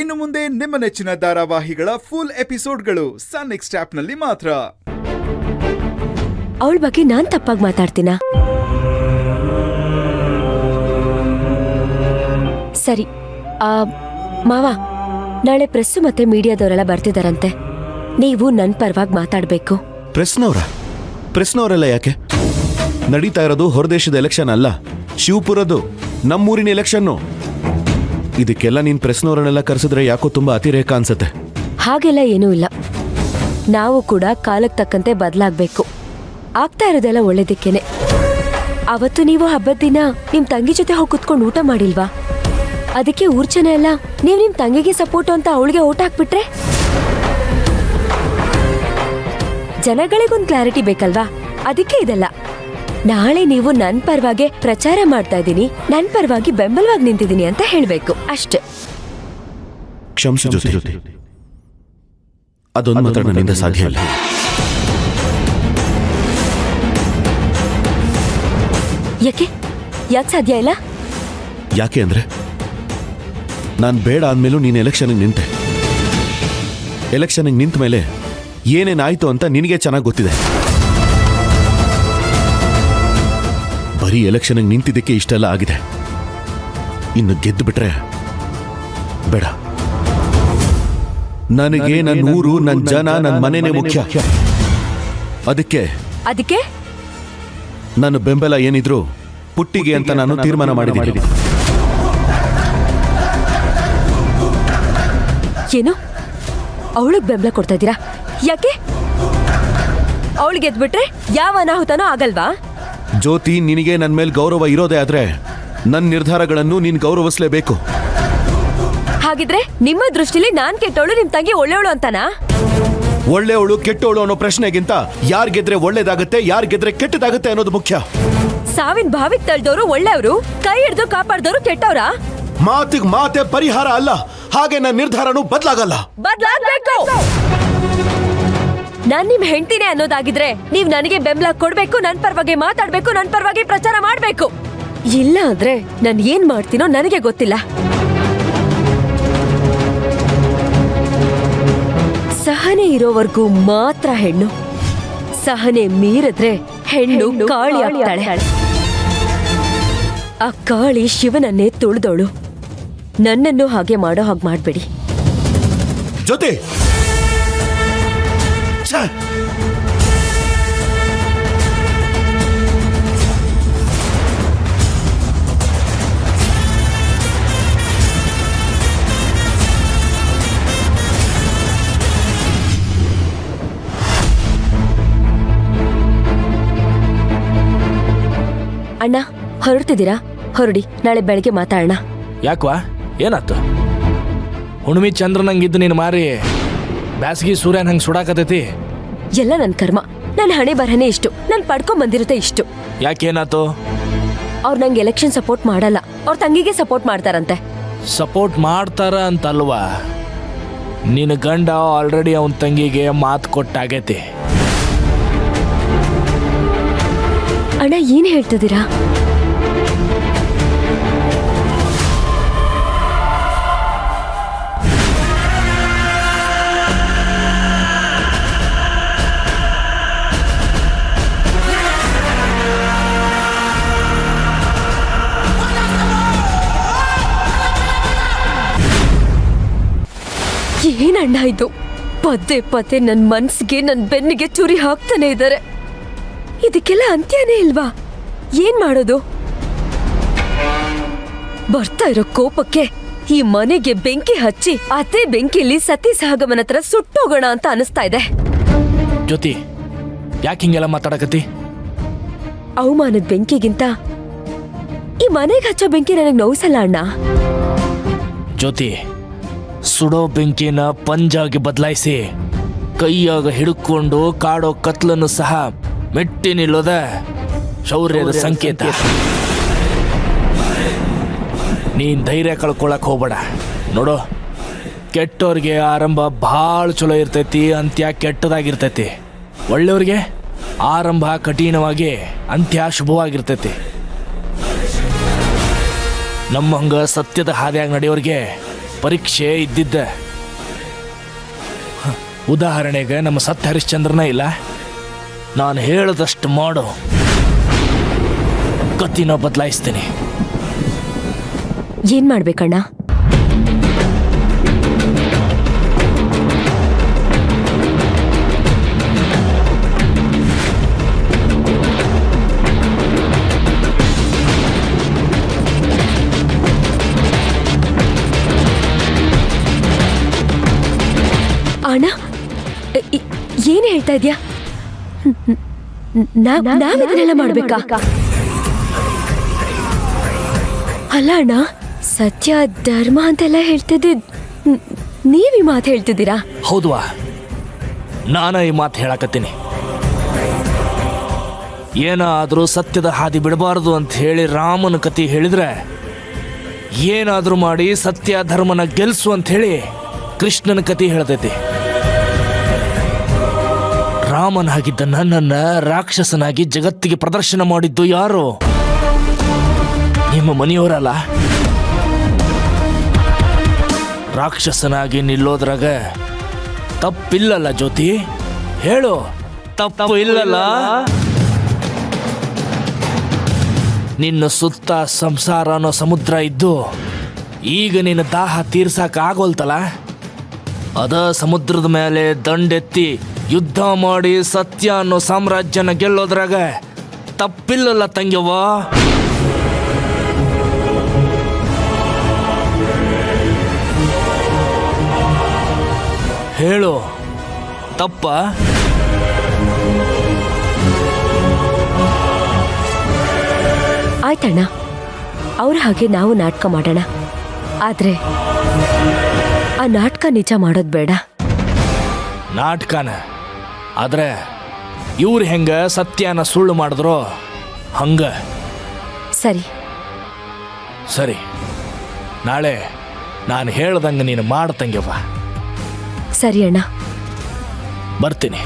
ಇನ್ನು ಮುಂದೆ ನಿಮ್ಮ ನೆಚ್ಚಿನ ಧಾರಾವಾಹಿಗಳ ಫುಲ್ ಎಪಿಸೋಡ್ಗಳು ಸನ್ ನೆಕ್ಸ್ಟ್ ಆಪ್ನಲ್ಲಿ ಮಾತ್ರ. ಅವಳ ಬಗ್ಗೆ ನಾನ್ ತಪ್ಪಾಗಿ ಮಾತಾಡ್ತೀನ? ಸರಿ, ಮಾವ, ನಾಳೆ ಪ್ರೆಸ್ ಮತ್ತೆ ಮೀಡಿಯಾದವರೆಲ್ಲ ಬರ್ತಿದಾರಂತೆ. ನೀವು ನನ್ ಪರವಾಗಿ ಮಾತಾಡ್ಬೇಕು. ಪ್ರೆಸ್ನವರೆಲ್ಲ ಯಾಕೆ? ನಡೀತಾ ಇರೋದು ಹೊರದೇಶದ ಎಲೆಕ್ಷನ್ ಅಲ್ಲ, ಶಿವಪುರದ್ದು, ನಮ್ಮೂರಿನ ಎಲೆಕ್ಷನ್ನು. ಇದಕ್ಕೆಲ್ಲ ನೀನ್ ಪ್ರೆಸ್ನವರನ್ನೆಲ್ಲ ಕರೆಸಿದ್ರೆ ಯಾಕೋ ತುಂಬಾ ಅತಿರೇಕ ಅನ್ಸತ್ತೆ. ಹಾಗೆಲ್ಲ ಏನೂ ಇಲ್ಲ, ನಾವು ಕೂಡ ಕಾಲಕ್ಕೆ ತಕ್ಕಂತೆ ಬದಲಾಗ್ಬೇಕು. ಆಗ್ತಾ ಇರೋದೆಲ್ಲ ಒಳ್ಳೇದಕ್ಕೇನೆ. ಅವತ್ತು ನೀವು ಹಬ್ಬದ ದಿನ ನಿಮ್ ತಂಗಿ ಜೊತೆ ಹೋಗಿ ಕುತ್ಕೊಂಡು ಊಟ ಮಾಡಿಲ್ವಾ? ಅದಕ್ಕೆ ಊರ್ ಜನ ಎಲ್ಲ ನೀವ್ ನಿಮ್ ತಂಗಿಗೆ ಸಪೋರ್ಟ್ ಅಂತ ಅವಳಿಗೆ ಓಟ್ ಹಾಕ್ಬಿಟ್ರೆ ಜನಗಳಿಗೊಂದು ಕ್ಲಾರಿಟಿ ಬೇಕಲ್ವಾ? ಅದಕ್ಕೆ ಇದೆಲ್ಲ. ನಾಳೆ ನೀವು ನನ್ ಪರವಾಗಿ ಪ್ರಚಾರ ಮಾಡ್ತಾ ಇದ್ದೀನಿ, ನನ್ ಪರವಾಗಿ ಬೆಂಬಲವಾಗಿ ನಿಂತಿದ್ದೀನಿ ಅಂತ ಹೇಳ್ಬೇಕು ಅಷ್ಟೇ. ಕ್ಷಮಿಸು ಜೊತೆ, ಅದೊಂದು ಮಾತ್ರ ನನ್ನಿಂದ ಸಾಧ್ಯ ಇಲ್ಲ. ಯಾಕೆ ಸಾಧ್ಯ ಇಲ್ಲ? ಯಾಕೆ ಅಂದ್ರೆ ನಾನು ಬೇಡ ಅಂದ್ಮೇಲೂ ನೀನು ಎಲೆಕ್ಷನ್ಗೆ ನಿಂತೆ. ಎಲೆಕ್ಷನ್ಗೆ ನಿಂತ ಮೇಲೆ ಏನೇನಾಯ್ತು ಅಂತ ನಿನಗೆ ಚೆನ್ನಾಗಿ ಗೊತ್ತಿದೆ. ಬರೀ ಎಲೆಕ್ಷನ್ಗೆ ನಿಂತಿದ್ದಕ್ಕೆ ಇಷ್ಟೆಲ್ಲ ಆಗಿದೆ. ಇನ್ನು ಗೆದ್ದು ಬಿಟ್ರೆ ಬೇಡ. ನನಗೆ ನನ್ನ ಊರು, ನನ್ನ ಜನ, ನನ್ನ ಮನೆನೇ ಮುಖ್ಯ. ಅದಕ್ಕೆ ನನ್ನ ಬೆಂಬಲ ಏನಿದ್ರು ಪುಟ್ಟಿಗೆ ಅಂತ ನಾನು ತೀರ್ಮಾನ ಮಾಡಿದ್ದೀನಿ. ಏನು ಅವಳಿಗೆ ಬೆಂಬಲ ಕೊಡ್ತಾ ಇದ್ದೀರಾ? ಯಾಕೆ? ಅವಳಿಗೆ ಗೆದ್ಬಿಟ್ರೆ ಯಾವ ಅನಾಹುತನೂ ಆಗಲ್ವಾ? ಜ್ಯೋತಿ, ನಿನಗೆ ನನ್ನ ಮೇಲೆ ಗೌರವ ಇರೋದೇ ಆದ್ರೆ ನನ್ನ ನಿರ್ಧಾರಗಳನ್ನು ನೀನು ಗೌರವಿಸಲೇಬೇಕು. ಹಾಗಿದ್ರೆ ನಿಮ್ಮ ದೃಷ್ಟಿಲಿ ನಾನ್ ಕೆಟ್ಟವಳು, ನಿಮ್ ತಂಗಿ ಒಳ್ಳೆಯವಳು ಅಂತಾನಾ? ಒಳ್ಳೆಯವಳು ಕೆಟ್ಟವಳು ಅನ್ನೋ ಪ್ರಶ್ನೆಗಿಂತ ಯಾರ್ ಗೆದ್ರೆ ಒಳ್ಳೇದಾಗತ್ತೆ, ಯಾರ್ ಗೆದ್ರೆ ಕೆಟ್ಟದಾಗತ್ತೆ ಅನ್ನೋದು ಮುಖ್ಯ. ಸಾವಿನ ಬಾವಿಗೆ ತಳ್ದವರು ಒಳ್ಳೆಯವರು, ಕೈ ಹಿಡಿದು ಕಾಪಾಡ್ದವರು ಕೆಟ್ಟವ್ರ? ಮಾತಿಗೆ ಮಾತೆ ಪರಿಹಾರ ಅಲ್ಲ, ಹಾಗೆ ನನ್ನ ನಿರ್ಧಾರನೂ ಬದಲಾಗಲ್ಲ. ಬದಲಾಗಬೇಕು. ನಾನ್ ನಿಮ್ ಹೆಂಡತಿನೇ ಅನ್ನೋದಾಗಿದ್ರೆ ನೀವ್ ನನಗೆ ಬೆಂಬಲ ಕೊಡ್ಬೇಕು, ನನ್ ಪರವಾಗಿ ಮಾತಾಡ್ಬೇಕು, ನನ್ ಪರವಾಗಿ ಪ್ರಚಾರ ಮಾಡ್ಬೇಕು. ಇಲ್ಲ ಅಂದ್ರೆ ನಾನು ಏನ್ ಮಾಡ್ತೀನೋ ನನಗೆ ಗೊತ್ತಿಲ್ಲ. ಸಹನೆ ಇರೋವರೆಗೂ ಮಾತ್ರ ಹೆಣ್ಣು. ಸಹನೆ ಮೀರಿದ್ರೆ ಹೆಣ್ಣು ಕಾಳಿ ಆಗ್ತಾಳೆ. ಆ ಕಾಳಿ ಶಿವನನ್ನೇ ತುಳಿದೋಳು. ನನ್ನನ್ನು ಹಾಗೆ ಮಾಡೋ ಹಾಗೆ ಮಾಡ್ಬೇಡಿ. ಜೊತೆ ಅಣ್ಣ, ಹೊರಡ್ತಿದ್ದೀರಾ? ಹೊರಡಿ, ನಾಳೆ ಬೆಳಗ್ಗೆ ಮಾತಾಡೋಣ. ಯಾಕವಾ, ಏನಾಯ್ತು? ಹುಣ್ಮಿ ಚಂದ್ರನಂಗಿದ್ದು ನೀನು ಮಾರಿ ಬ್ಯಾಸಗಿ ಸೂರ್ಯನ ಹಂಗೆ ಸುಡಾಕತೈತಿ. ಎಲ್ಲ ನನ್ನ ಕರ್ಮ, ನನ್ನ ಹಣೆ ಬರಹನೇ ಇಷ್ಟು, ನಾನು ಪಡ್ಕೊಂಡ್ ಬಂದಿರುತ್ತೆ ಇಷ್ಟು. ಯಾಕೇನಾಯ್ತು? ಅವ್ರು ನಂಗೆ ಎಲೆಕ್ಷನ್ ಸಪೋರ್ಟ್ ಮಾಡಲ್ಲ, ಅವ್ರ ತಂಗಿಗೆ ಸಪೋರ್ಟ್ ಮಾಡ್ತಾರಂತೆ. ಸಪೋರ್ಟ್ ಮಾಡ್ತಾರ ಅಂತಲ್ವಾ, ನಿನ್ನ ಗಂಡ ಆಲ್ರೆಡಿ ಅವನ ತಂಗಿಗೆ ಮಾತು ಕೊಟ್ಟಾಗೈತಿ. ಅಣ್ಣ, ಏನ್ ಹೇಳ್ತಿದ್ದೀರಾ? ಏನಣ್ಣ ಇದು? ಪದೇ ನನ್ ಮನ್ಸಿಗೆ, ನನ್ ಬೆನ್ನಿಗೆ ಚುರಿ ಹಾಕ್ತಾನೆ ಇದ್ದಾರೆ. ಇದಕ್ಕೆಲ್ಲ ಅಂತ್ಯನೇ ಇಲ್ವಾ? ಏನ್ ಮಾಡೋದು? ಬರ್ತಾ ಇರೋ ಕೋಪಕ್ಕೆ ಈ ಮನೆಗೆ ಬೆಂಕಿ ಹಚ್ಚಿ ಅದೇ ಬೆಂಕಿಲಿ ಸತಿ ಸಹಗಮನ ಹತ್ರ ಸುಟ್ಟೋಗೋಣ ಅಂತ ಅನಿಸ್ತಾ ಇದೆ. ಜ್ಯೋತಿ, ಯಾಕೆ ಹಿಂಗೆಲ್ಲ ಮಾತಾಡಕತ್ತಿ? ಅವಮಾನದ ಬೆಂಕಿಗಿಂತ ಈ ಮನೆಗೆ ಹಚ್ಚೋ ಬೆಂಕಿ ನನಗೆ ನೋಯಿಸಲ್ಲ ಅಣ್ಣ. ಜ್ಯೋತಿ, ಸುಡೋ ಬೆಂಕಿನ ಪಂಜಾಗಿ ಬದಲಾಯಿಸಿ ಕೈಯಾಗ ಹಿಡ್ಕೊಂಡು ಕಾಡೋ ಕತ್ಲನ್ನು ಸಹ ಮೆಟ್ಟಿ ನಿಲ್ಲೋದ ಶೌರ್ಯದ ಸಂಕೇತ. ನೀನ್ ಧೈರ್ಯ ಕಳ್ಕೊಳಕ್ ಹೋಗ್ಬೇಡ. ನೋಡು, ಕೆಟ್ಟೋರ್ಗೆ ಆರಂಭ ಭಾಳ ಚಲೋ ಇರ್ತೈತಿ, ಅಂತ್ಯ ಕೆಟ್ಟದಾಗಿರ್ತೈತಿ. ಒಳ್ಳೆಯವ್ರಿಗೆ ಆರಂಭ ಕಠಿಣವಾಗಿ ಅಂತ್ಯ ಶುಭವಾಗಿರ್ತೈತಿ. ನಮ್ಮಂಗ ಸತ್ಯದ ಹಾದಿಯಾಗಿ ನಡೆಯೋರಿಗೆ ಪರೀಕ್ಷೆ ಇದ್ದಿದ್ದೆ. ಉದಾಹರಣೆಗೆ ನಮ್ಮ ಸತ್ಯ ಹರಿಶ್ಚಂದ್ರನ ಇಲ್ಲ, ನಾನು ಹೇಳದಷ್ಟು ಮಾಡು, ಗತಿನ ಬದಲಾಯಿಸ್ತೀನಿ. ಏನ್ ಮಾಡ್ಬೇಕಣ್ಣ? ಅಣ್ಣ, ಏನ್ ಹೇಳ್ತಾ ಇದ್ಯಾ? ನಾವಿದನ್ನೆಲ್ಲ ಮಾಡ್ಬೇಕಾ? ಅಲ್ಲ ಅಣ್ಣ, ಸತ್ಯ ಧರ್ಮ ಅಂತೆಲ್ಲ ಹೇಳ್ತಿದ್ದಿದ್ ನೀವೀ ಮಾತು ಹೇಳ್ತಿದ್ದೀರಾ? ಹೌದ್ವಾ, ನಾನು ಈ ಮಾತು ಹೇಳಕತ್ತೀನಿ. ಏನಾದರೂ ಸತ್ಯದ ಹಾದಿ ಬಿಡಬಾರದು ಅಂತ ಹೇಳಿ ರಾಮನ ಕತೆ ಹೇಳಿದ್ರೆ, ಏನಾದರೂ ಮಾಡಿ ಸತ್ಯ ಧರ್ಮನ ಗೆಲ್ಸು ಅಂತ ಹೇಳಿ ಕೃಷ್ಣನ ಕತೆ ಹೇಳ್ತೈತಿ. ರಾಮನಾಗಿದ್ದ ನನ್ನನ್ನ ರಾಕ್ಷಸನಾಗಿ ಜಗತ್ತಿಗೆ ಪ್ರದರ್ಶನ ಮಾಡಿದ್ದು ಯಾರು? ನಿಮ್ಮ ಮನೆಯವರಲ್ಲ. ರಾಕ್ಷಸನಾಗಿ ನಿಲ್ಲೋದ್ರಾಗ ತಪ್ಪಿಲ್ಲಲ್ಲ ಜ್ಯೋತಿ, ಹೇಳು, ತಪ್ಪು ಇಲ್ಲಲ್ಲ? ನಿನ್ನ ಸುತ್ತ ಸಂಸಾರ ಅನ್ನೋ ಸಮುದ್ರ ಇದ್ದು ಈಗ ನಿನ್ನ ದಾಹ ತೀರ್ಸಕ್ ಆಗೋಲ್ತಲ್ಲ, ಅದ ಸಮುದ್ರದ ಮೇಲೆ ದಂಡೆತ್ತಿ ಯುದ್ಧ ಮಾಡಿ ಸತ್ಯ ಅನ್ನೋ ಸಾಮ್ರಾಜ್ಯನ ಗೆಲ್ಲೋದ್ರಾಗ ತಪ್ಪಿಲ್ಲಲ್ಲ ತಂಗ್ಯವ್ವ? ಹೇಳು, ತಪ್ಪ? ಆಯ್ತಣ್ಣ, ಅವ್ರ ಹಾಗೆ ನಾವು ನಾಟಕ ಮಾಡೋಣ. ಆದ್ರೆ ಆ ನಾಟಕ ನಿಜ ಮಾಡೋದ್ ಬೇಡ. ನಾಟಕನ? ಆದ್ರೆ ಇವ್ರು ಹೆಂಗ ಸತ್ಯನ ಸುಳ್ಳು ಮಾಡಿದ್ರು ಹಂಗ. ಸರಿ ಸರಿ, ನಾಳೆ ನಾನು ಹೇಳ್ದಂಗೆ ನೀನು ಮಾಡ್ತಂಗೆವ್ವ. ಸರಿ ಅಣ್ಣ, ಬರ್ತೀನಿ.